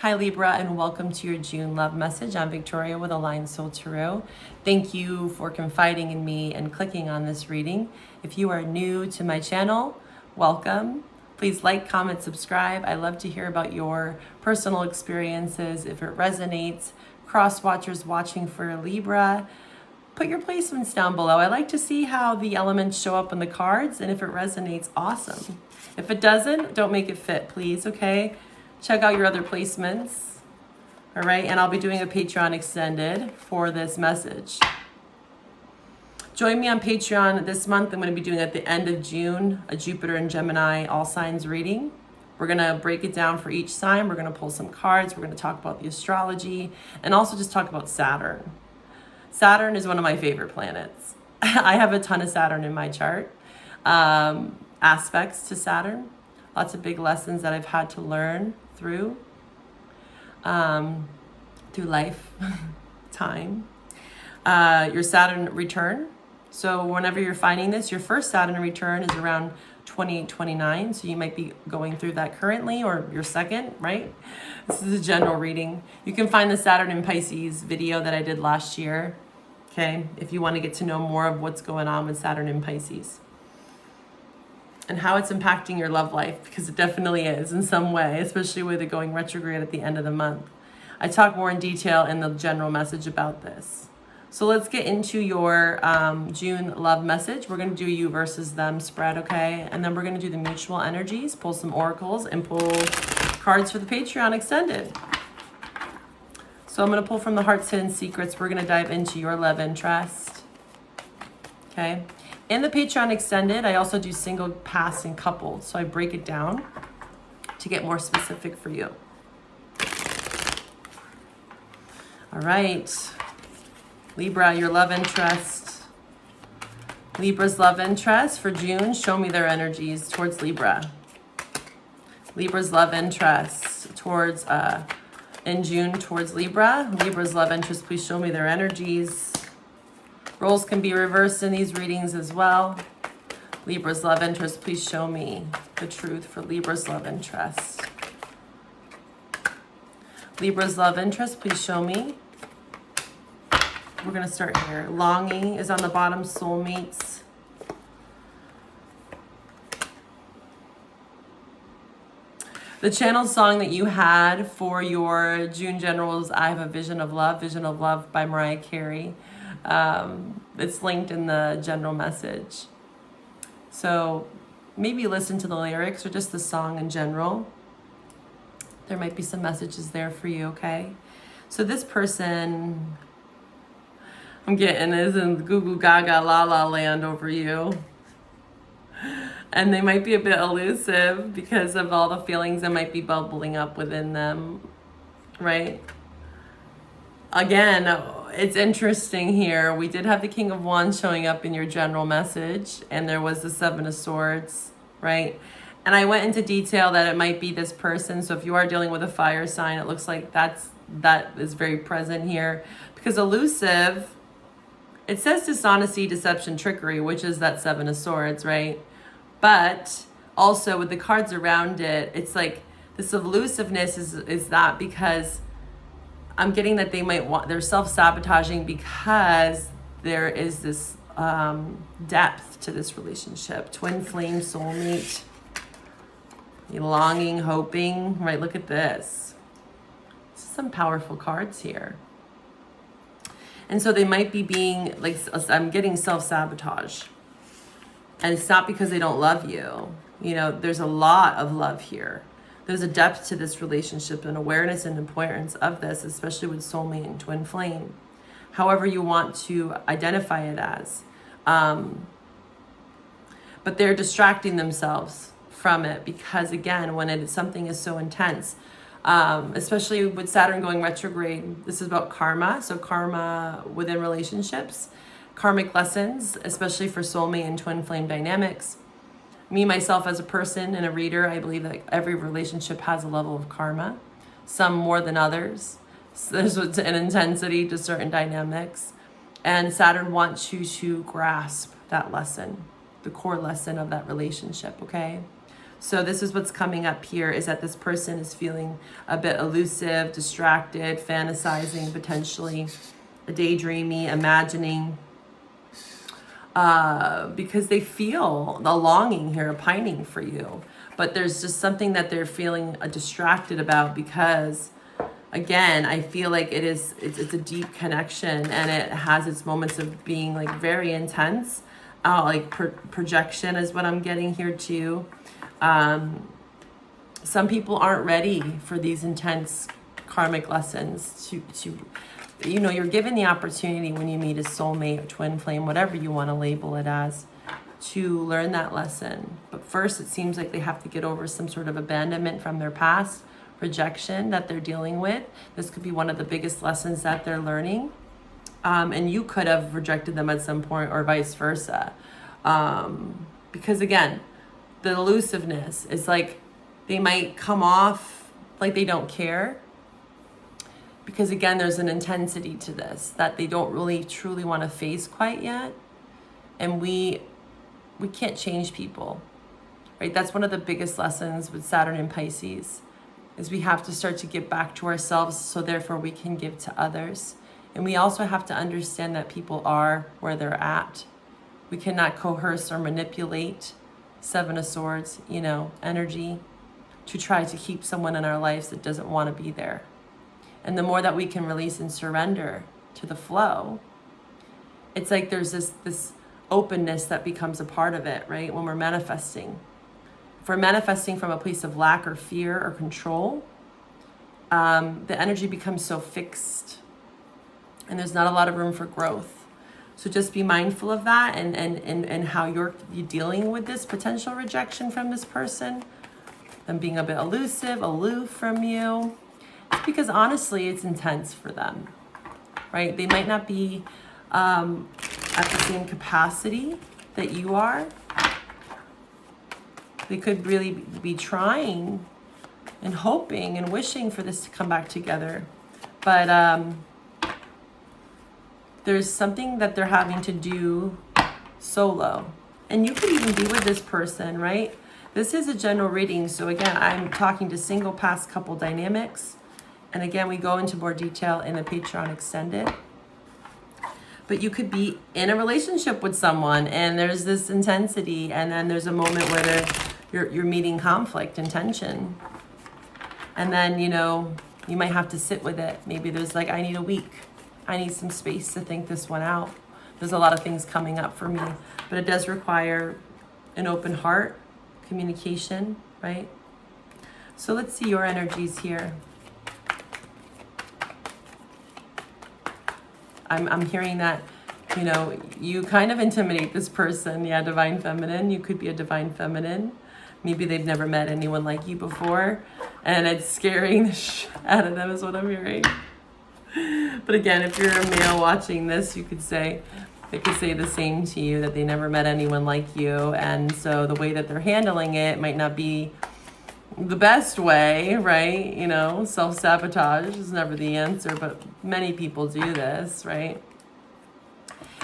Hi Libra, and welcome to your June love message. I'm Victoria with Aligned Soul Tarot. Thank you for confiding in me and clicking on this reading. If you are new to my channel, welcome. Please like, comment, subscribe. I love to hear about your personal experiences. If it resonates, cross watchers watching for Libra, put your placements down below. I like to see how the elements show up on the cards, and if it resonates, awesome. If it doesn't, don't make it fit, please, okay? Check out your other placements, all right? And I'll be doing a Patreon extended for this message. Join me on Patreon this month. I'm going to be doing at the end of June a Jupiter and Gemini all signs reading. We're going to break it down for each sign. We're going to pull some cards. We're going to talk about the astrology and also just talk about Saturn. Saturn is one of my favorite planets. I have a ton of Saturn in my chart. Aspects to Saturn. Lots of big lessons that I've had to learn through life, time. Your Saturn return. So whenever you're finding this, your first Saturn return is around 2029. So you might be going through that currently, or your second, right? This is a general reading. You can find the Saturn in Pisces video that I did last year, okay? If you want to get to know more of what's going on with Saturn in Pisces and how it's impacting your love life, because it definitely is in some way, especially with it going retrograde at the end of the month. I talk more in detail in the general message about this. So let's get into your June love message. We're going to do you versus them spread, okay? And then we're going to do the mutual energies, pull some oracles, and pull cards for the Patreon extended. So I'm going to pull from the Heart's Hidden Secrets. We're going to dive into your love interest, okay? In the Patreon extended, I also do single, pass, and coupled. So I break it down to get more specific for you. All right. Libra, your love interest. Libra's love interest for June. Show me their energies towards Libra. Libra's love interest towards, in June towards Libra. Libra's love interest, please show me their energies. Roles can be reversed in these readings as well. Libra's love interest, please show me the truth for Libra's love interest. Libra's love interest, please show me. We're going to start here. Longing is on the bottom, soulmates. The channel song that you had for your June generals, I Have a Vision of Love by Mariah Carey. It's linked in the general message. So maybe listen to the lyrics or just the song in general. There might be some messages there for you, okay? So this person, I'm getting is in Goo Goo Gaga La La Land over you. And they might be a bit elusive because of all the feelings that might be bubbling up within them, right? Again, it's interesting here. We did have the King of Wands showing up in your general message, and there was the Seven of Swords, right? And I went into detail that it might be this person. So if you are dealing with a fire sign, it looks like that is very present here. Because elusive, it says dishonesty, deception, trickery, which is that Seven of Swords, right? But also with the cards around it, it's like this elusiveness is that because I'm getting that they're self-sabotaging because there is this depth to this relationship. Twin flame, soulmate, longing, hoping, right? Look at this. Some powerful cards here. And so they might be being, like, I'm getting self-sabotage. And it's not because they don't love you. You know, there's a lot of love here. There's a depth to this relationship and awareness and importance of this, especially with soulmate and twin flame. However you want to identify it as. But they're distracting themselves from it because, again, when something is so intense, especially with Saturn going retrograde, this is about karma. So karma within relationships, karmic lessons, especially for soulmate and twin flame dynamics. Me, myself, as a person and a reader, I believe that every relationship has a level of karma, some more than others. So there's an intensity to certain dynamics. And Saturn wants you to grasp that lesson, the core lesson of that relationship, okay? So this is what's coming up here, is that this person is feeling a bit elusive, distracted, fantasizing, potentially daydreamy, imagining, because they feel a longing here, a pining for you. But there's just something that they're feeling distracted about, because again, I feel like it's a deep connection, and it has its moments of being like very intense. Like projection is what I'm getting here too. Some people aren't ready for these intense karmic lessons to you know, you're given the opportunity when you meet a soulmate, a twin flame, whatever you want to label it as, to learn that lesson. But first, it seems like they have to get over some sort of abandonment from their past, rejection that they're dealing with. This could be one of the biggest lessons that they're learning. And you could have rejected them at some point, or vice versa. Because again, the elusiveness is like, they might come off like they don't care. Because again, there's an intensity to this that they don't really truly want to face quite yet. And we can't change people, right? That's one of the biggest lessons with Saturn and Pisces, is we have to start to give back to ourselves, so therefore we can give to others. And we also have to understand that people are where they're at. We cannot coerce or manipulate, Seven of Swords, you know, energy, to try to keep someone in our lives that doesn't want to be there. And the more that we can release and surrender to the flow, it's like there's this openness that becomes a part of it, right? When we're manifesting. If we're manifesting from a place of lack or fear or control, the energy becomes so fixed, and there's not a lot of room for growth. So just be mindful of that, and how you're dealing with this potential rejection from this person, them being a bit elusive, aloof from you. It's because honestly, it's intense for them, right? They might not be at the same capacity that you are. They could really be trying and hoping and wishing for this to come back together. But there's something that they're having to do solo. And you could even be with this person, right? This is a general reading. So again, I'm talking to single, past, couple dynamics. And again, we go into more detail in the Patreon Extended. But you could be in a relationship with someone, and there's this intensity, and then there's a moment where you're meeting conflict and tension. And then, you know, you might have to sit with it. Maybe there's like, I need a week. I need some space to think this one out. There's a lot of things coming up for me, but it does require an open heart, communication, right? So let's see your energies here. I'm hearing that, you know, you kind of intimidate this person. Yeah, Divine Feminine. You could be a Divine Feminine. Maybe they've never met anyone like you before, and it's scaring the shit out of them is what I'm hearing. But again, if you're a male watching this, you could say, they could say the same to you, that they never met anyone like you. And so the way that they're handling it might not be the best way, right? You know, self-sabotage is never the answer, but many people do this, right?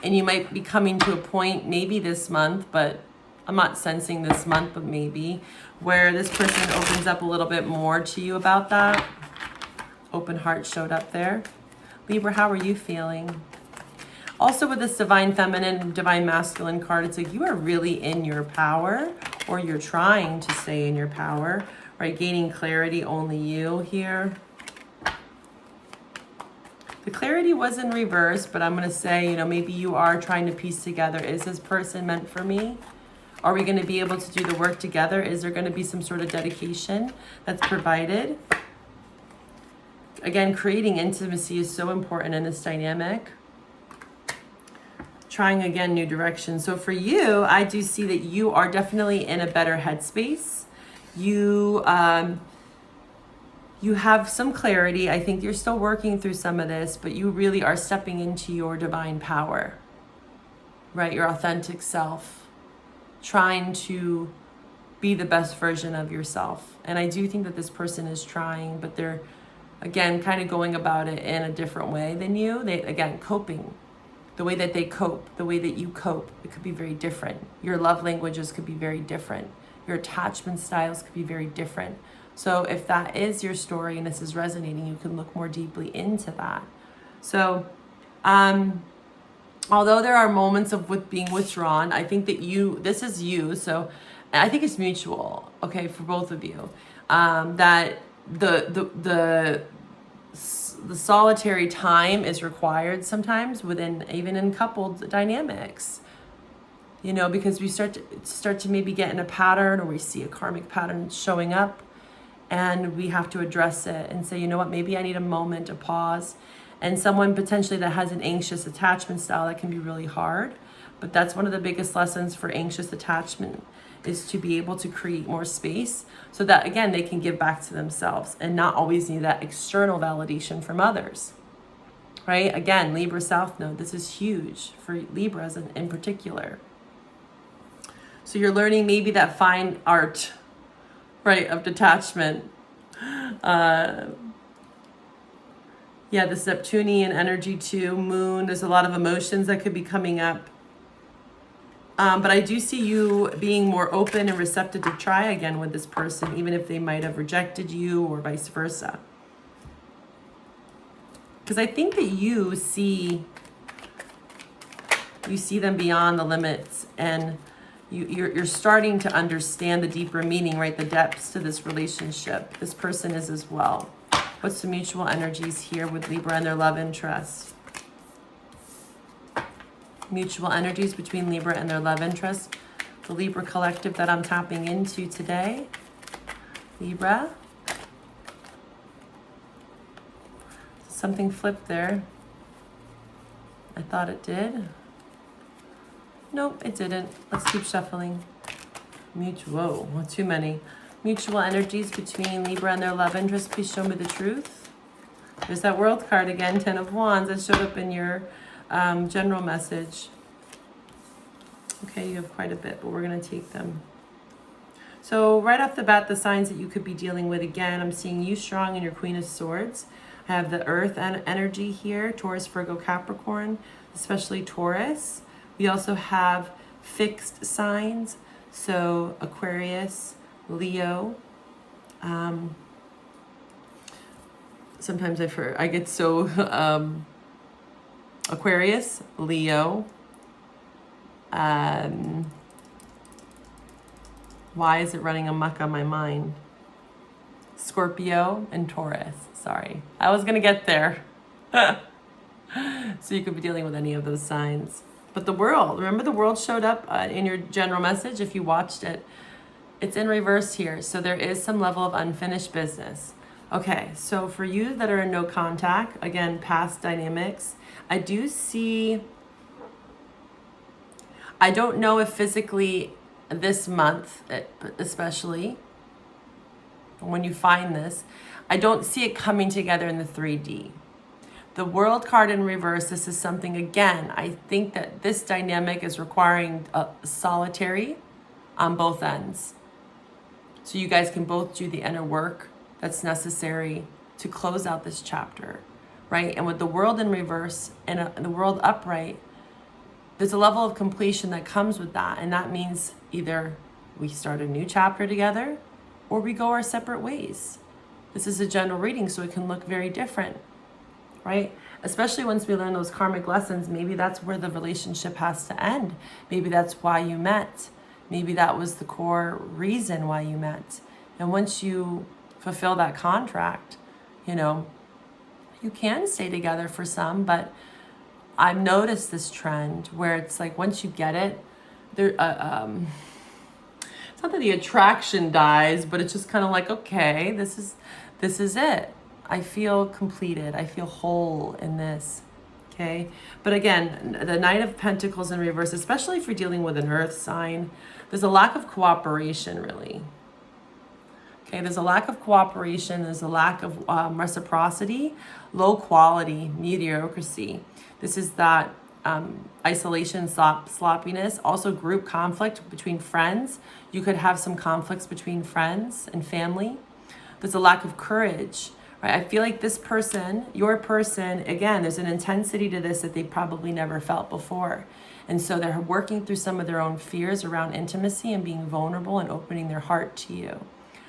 And you might be coming to a point maybe this month, but I'm not sensing this month, but maybe, where this person opens up a little bit more to you about that. Open heart showed up there. Libra, how are you feeling? Also with this Divine Feminine, Divine Masculine card, it's like you are really in your power, or you're trying to stay in your power, right? Gaining clarity, only you here. The clarity was in reverse, but I'm going to say, you know, maybe you are trying to piece together, is this person meant for me? Are we going to be able to do the work together? Is there going to be some sort of dedication that's provided? Again, creating intimacy is so important in this dynamic. Trying again, new direction. So for you, I do see that you are definitely in a better headspace. You have some clarity. I think you're still working through some of this, but you really are stepping into your divine power, right? Your authentic self, trying to be the best version of yourself. And I do think that this person is trying, but they're, again, kind of going about it in a different way than you. They, again, coping. The way that they cope, the way that you cope, it could be very different. Your love languages could be very different. Your attachment styles could be very different. So if that is your story and this is resonating, you can look more deeply into that. So, although there are moments of being withdrawn, I think that this is you. So I think it's mutual, okay, for both of you. That the solitary time is required sometimes even in coupled dynamics. Because we start to maybe get in a pattern, or we see a karmic pattern showing up, and we have to address it and say, you know what, maybe I need a moment, a pause. And someone potentially that has an anxious attachment style, that can be really hard. But that's one of the biggest lessons for anxious attachment, is to be able to create more space so that, again, they can give back to themselves and not always need that external validation from others, right? Again, Libra South Node, this is huge for Libras in particular. So you're learning maybe that fine art, right, of detachment. Yeah, this Neptunian energy too, moon, there's a lot of emotions that could be coming up. But I do see you being more open and receptive to try again with this person, even if they might have rejected you or vice versa. Because I think that you see them beyond the limits, and you're starting to understand the deeper meaning, right? The depths to this relationship. This person is as well. What's the mutual energies here with Libra and their love interest? Mutual energies between Libra and their love interest. The Libra collective that I'm tapping into today. Libra. Something flipped there. I thought it did. Nope, it didn't. Let's keep shuffling. Whoa, too many. Mutual energies between Libra and their love interest. Please show me the truth. There's that World card again, 10 of Wands, that showed up in your general message. Okay, you have quite a bit, but we're going to take them. So right off the bat, the signs that you could be dealing with, again, I'm seeing you strong in your Queen of Swords. I have the Earth energy here, Taurus, Virgo, Capricorn, especially Taurus. We also have fixed signs, so Aquarius, Leo. Sometimes I get so Aquarius, Leo. Why is it running amok on my mind? Scorpio and Taurus. Sorry, I was gonna get there. So you could be dealing with any of those signs. But the World, remember the World showed up in your general message if you watched it. It's in reverse here, so there is some level of unfinished business. Okay, so for you that are in no contact, again, past dynamics, I do see, I don't know if physically this month, especially when you find this, I don't see it coming together in the 3D. The World card in reverse, this is something, again, I think that this dynamic is requiring a solitary on both ends. So you guys can both do the inner work that's necessary to close out this chapter, right? And with the World in reverse and the World upright, there's a level of completion that comes with that. And that means either we start a new chapter together or we go our separate ways. This is a general reading, so it can look very different, right? Especially once we learn those karmic lessons, maybe that's where the relationship has to end. Maybe that's why you met. Maybe that was the core reason why you met. And once you fulfill that contract, you can stay together for some, but I've noticed this trend where it's like once you get it, there, it's not that the attraction dies, but it's just kind of like, okay, this is it. I feel completed. I feel whole in this. Okay. But again, the Knight of Pentacles in reverse, especially if you're dealing with an earth sign, there's a lack of cooperation, really. Okay. There's a lack of cooperation. There's a lack of reciprocity, low quality, mediocrity. This is that isolation, sloppiness, also group conflict between friends. You could have some conflicts between friends and family. There's a lack of courage. I feel like this person, your person, again, there's an intensity to this that they probably never felt before. And so they're working through some of their own fears around intimacy and being vulnerable and opening their heart to you.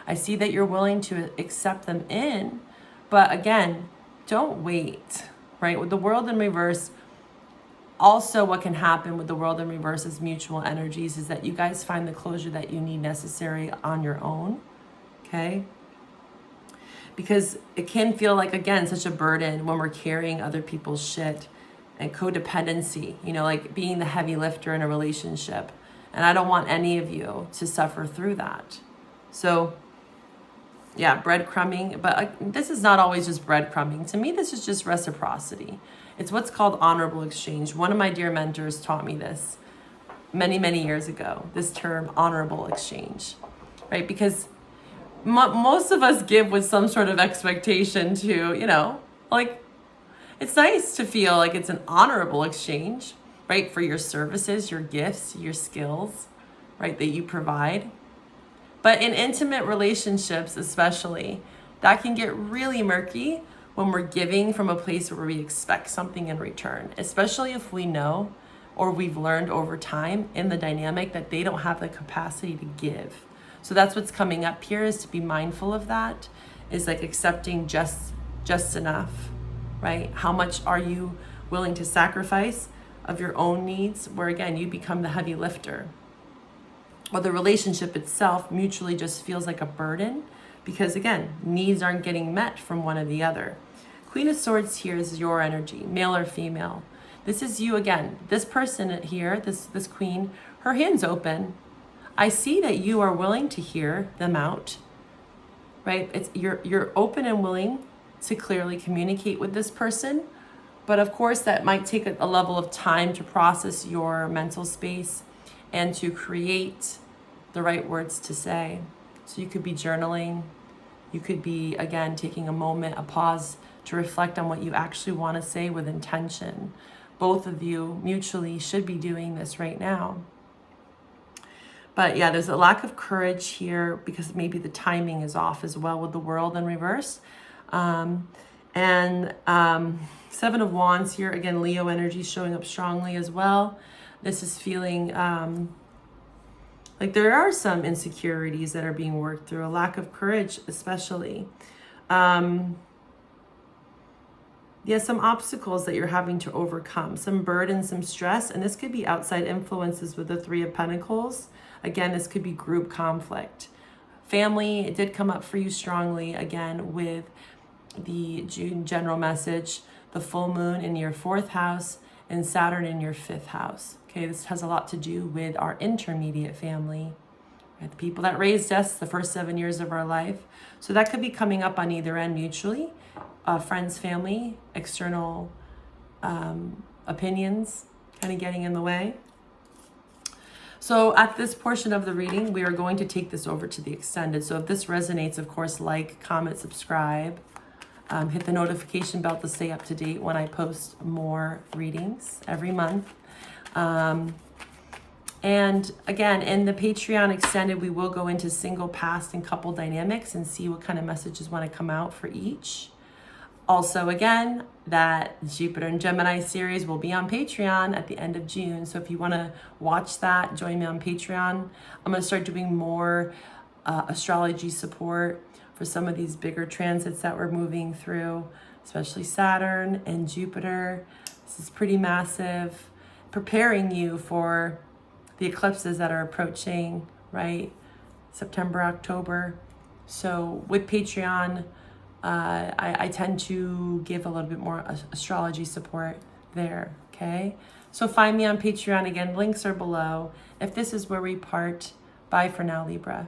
I see that you're willing to accept them in, but again, don't wait, right? With the world in reverse, also what can happen with the world in reverse is mutual energies, is that you guys find the closure that you need necessary on your own, okay? Because it can feel like, again, such a burden when we're carrying other people's shit, and codependency, you know, like being the heavy lifter in a relationship. And I don't want any of you to suffer through that. So yeah, breadcrumbing, but this is not always just breadcrumbing. To me, this is just reciprocity. It's what's called honorable exchange. One of my dear mentors taught me this many, many years ago, this term honorable exchange, right? Because most of us give with some sort of expectation to, you know, like, it's nice to feel like it's an honorable exchange, right? For your services, your gifts, your skills, right? That you provide. But in intimate relationships, especially, that can get really murky when we're giving from a place where we expect something in return, especially if we know or we've learned over time in the dynamic that they don't have the capacity to give. So that's what's coming up here, is to be mindful of that, is like accepting just enough, right? How much are you willing to sacrifice of your own needs, where again, you become the heavy lifter? Or the relationship itself mutually just feels like a burden because, again, needs aren't getting met from one or the other. Queen of Swords here is your energy, male or female. This is you again. This person here, this queen, her hand's open. I see that you are willing to hear them out, right? You're open and willing to clearly communicate with this person. But of course, that might take a level of time to process your mental space and to create the right words to say. So you could be journaling. You could be, again, taking a moment, a pause to reflect on what you actually want to say with intention. Both of you mutually should be doing this right now. But yeah, there's a lack of courage here because maybe the timing is off as well with the world in reverse. Seven of Wands here, again, Leo energy showing up strongly as well. This is feeling like there are some insecurities that are being worked through, a lack of courage especially. Some obstacles that you're having to overcome, some burden, some stress, and this could be outside influences with the Three of Pentacles. Again, this could be group conflict. Family, it did come up for you strongly, again, with the June general message, the full moon in your 4th house and Saturn in your 5th house. Okay, this has a lot to do with our intermediate family, right? The people that raised us the first 7 years of our life. So that could be coming up on either end mutually. Friends, family, external opinions kind of getting in the way. So at this portion of the reading, we are going to take this over to the extended. So if this resonates, of course, like, comment, subscribe. Hit the notification bell to stay up to date when I post more readings every month. And again, in the Patreon extended, we will go into single, past, and couple dynamics and see what kind of messages want to come out for each. Also, again, that Jupiter and Gemini series will be on Patreon at the end of June. So if you want to watch that, join me on Patreon. I'm going to start doing more astrology support for some of these bigger transits that we're moving through, especially Saturn and Jupiter. This is pretty massive, preparing you for the eclipses that are approaching, right? September, October. So with Patreon, I tend to give a little bit more astrology support there, okay? So find me on Patreon. Again, links are below. If this is where we part, bye for now, Libra.